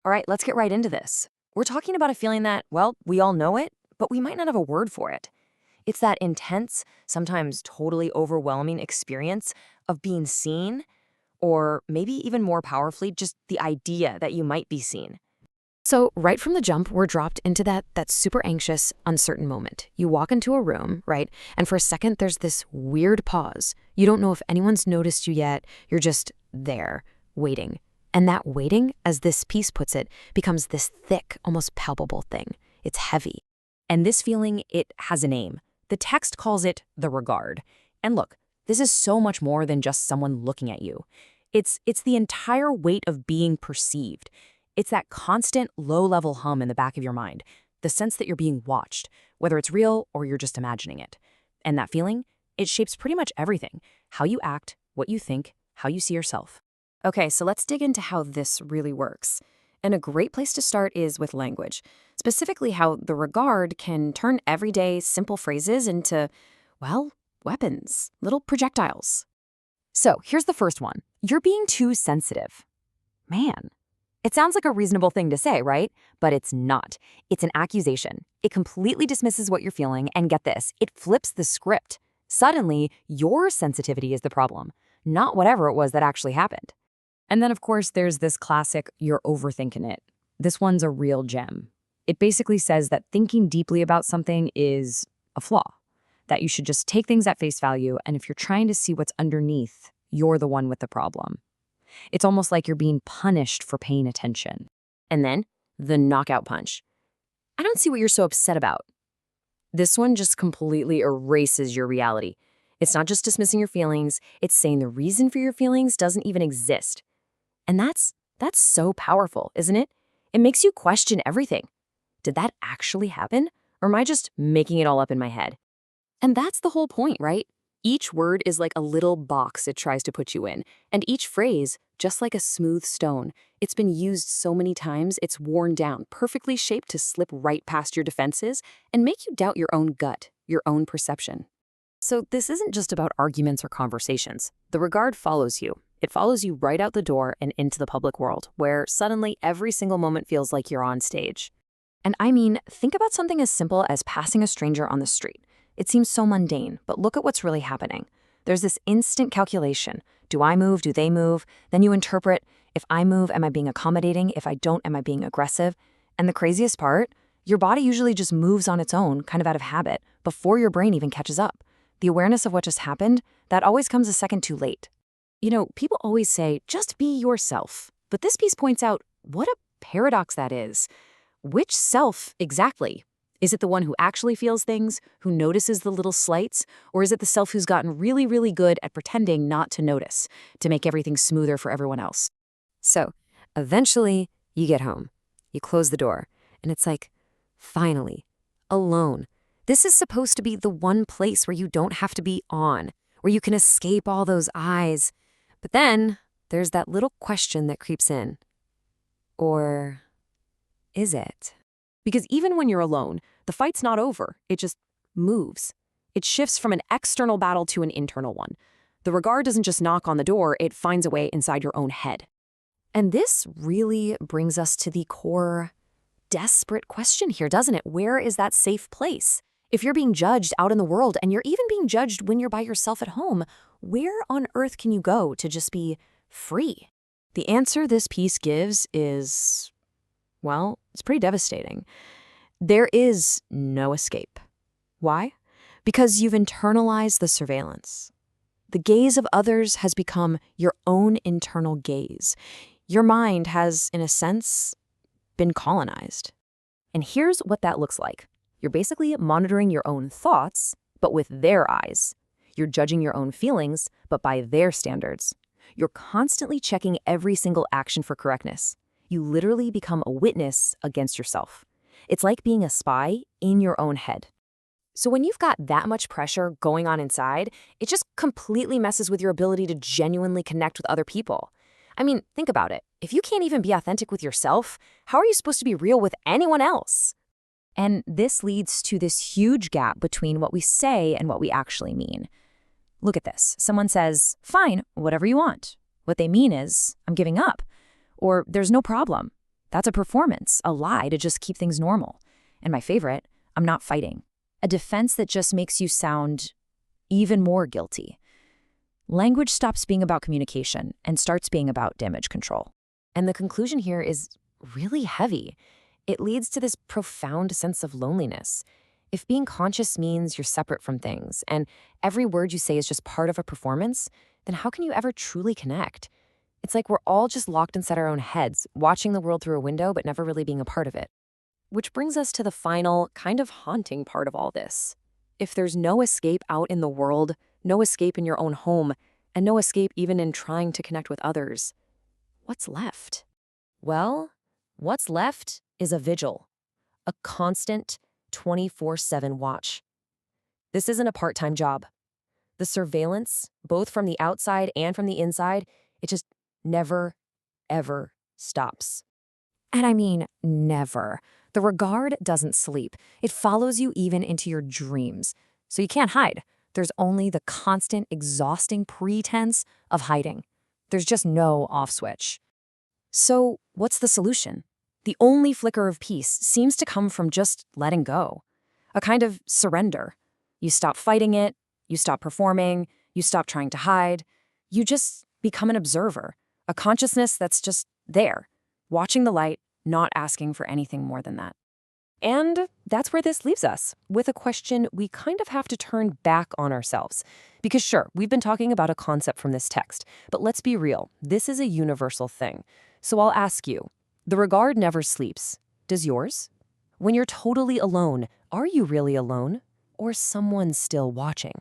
All right, let's get right into this. We're talking about a feeling that, well, we all know it, but we might not have a word for it. It's that intense, sometimes totally overwhelming experience of being seen, or maybe even more powerfully, just the idea that you might be seen. So right from the jump, we're dropped into that super anxious, uncertain moment. You walk into a room, right? And for a second, there's this weird pause. You don't know if anyone's noticed you yet. You're just there, waiting. And that waiting, as this piece puts it, becomes this thick, almost palpable thing. It's heavy. And this feeling, it has a name. The text calls it the regard. And look, this is so much more than just someone looking at you. It's the entire weight of being perceived. It's that constant low-level hum in the back of your mind, the sense that you're being watched, whether it's real or you're just imagining it. And that feeling, it shapes pretty much everything: how you act, what you think, how you see yourself. Okay, so let's dig into how this really works. And a great place to start is with language, specifically how the regard can turn everyday simple phrases into, well, weapons, little projectiles. So here's the first one. You're being too sensitive. Man, it sounds like a reasonable thing to say, right? But it's not. It's an accusation. It completely dismisses what you're feeling, and get this, it flips the script. Suddenly, your sensitivity is the problem, not whatever it was that actually happened. And then, of course, there's this classic, you're overthinking it. This one's a real gem. It basically says that thinking deeply about something is a flaw, that you should just take things at face value, and if you're trying to see what's underneath, you're the one with the problem. It's almost like you're being punished for paying attention. And then, the knockout punch. I don't see what you're so upset about. This one just completely erases your reality. It's not just dismissing your feelings, it's saying the reason for your feelings doesn't even exist. And that's so powerful, isn't it? It makes you question everything. Did that actually happen? Or am I just making it all up in my head? And that's the whole point, right? Each word is like a little box it tries to put you in, and each phrase, just like a smooth stone, it's been used so many times it's worn down, perfectly shaped to slip right past your defenses and make you doubt your own gut, your own perception. So this isn't just about arguments or conversations. The regard follows you. It follows you right out the door and into the public world, where suddenly every single moment feels like you're on stage. And I mean, think about something as simple as passing a stranger on the street. It seems so mundane, but look at what's really happening. There's this instant calculation. Do I move? Do they move? Then you interpret, if I move, am I being accommodating? If I don't, am I being aggressive? And the craziest part, your body usually just moves on its own, kind of out of habit, before your brain even catches up. The awareness of what just happened, that always comes a second too late. You know, people always say, just be yourself. But this piece points out what a paradox that is. Which self exactly? Is it the one who actually feels things, who notices the little slights? Or is it the self who's gotten really, really good at pretending not to notice, to make everything smoother for everyone else? So, eventually, you get home. You close the door, and it's like, finally, alone. This is supposed to be the one place where you don't have to be on, where you can escape all those eyes. But then, there's that little question that creeps in. Or is it? Because even when you're alone, the fight's not over. It just moves. It shifts from an external battle to an internal one. The regard doesn't just knock on the door, it finds a way inside your own head. And this really brings us to the core, desperate question here, doesn't it? Where is that safe place? If you're being judged out in the world, and you're even being judged when you're by yourself at home, where on earth can you go to just be free? The answer this piece gives is, well, it's pretty devastating. There is no escape. Why? Because you've internalized the surveillance. The gaze of others has become your own internal gaze. Your mind has, in a sense, been colonized. And here's what that looks like. You're basically monitoring your own thoughts, but with their eyes. You're judging your own feelings, but by their standards. You're constantly checking every single action for correctness. You literally become a witness against yourself. It's like being a spy in your own head. So when you've got that much pressure going on inside, it just completely messes with your ability to genuinely connect with other people. I mean, think about it. If you can't even be authentic with yourself, how are you supposed to be real with anyone else? And this leads to this huge gap between what we say and what we actually mean. Look at this. Someone says, fine, whatever you want. What they mean is, I'm giving up. Or there's no problem. That's a performance, a lie to just keep things normal. And my favorite, I'm not fighting. A defense that just makes you sound even more guilty. Language stops being about communication and starts being about damage control. And the conclusion here is really heavy. It leads to this profound sense of loneliness. If being conscious means you're separate from things and every word you say is just part of a performance, then how can you ever truly connect? It's like we're all just locked inside our own heads, watching the world through a window but never really being a part of it. Which brings us to the final, kind of haunting part of all this. If there's no escape out in the world, no escape in your own home, and no escape even in trying to connect with others, what's left? Well, what's left is a vigil, a constant 24/7 watch. This isn't a part-time job. The surveillance, both from the outside and from the inside, it just never, ever stops. And I mean never. The regard doesn't sleep. It follows you even into your dreams. So you can't hide. There's only the constant, exhausting pretense of hiding. There's just no off switch. So what's the solution? The only flicker of peace seems to come from just letting go. A kind of surrender. You stop fighting it, you stop performing, you stop trying to hide. You just become an observer, a consciousness that's just there, watching the light, not asking for anything more than that. And that's where this leaves us, with a question we kind of have to turn back on ourselves. Because sure, we've been talking about a concept from this text, but let's be real, this is a universal thing. So I'll ask you, the regard never sleeps. Does yours? When you're totally alone, are you really alone? Or someone still watching?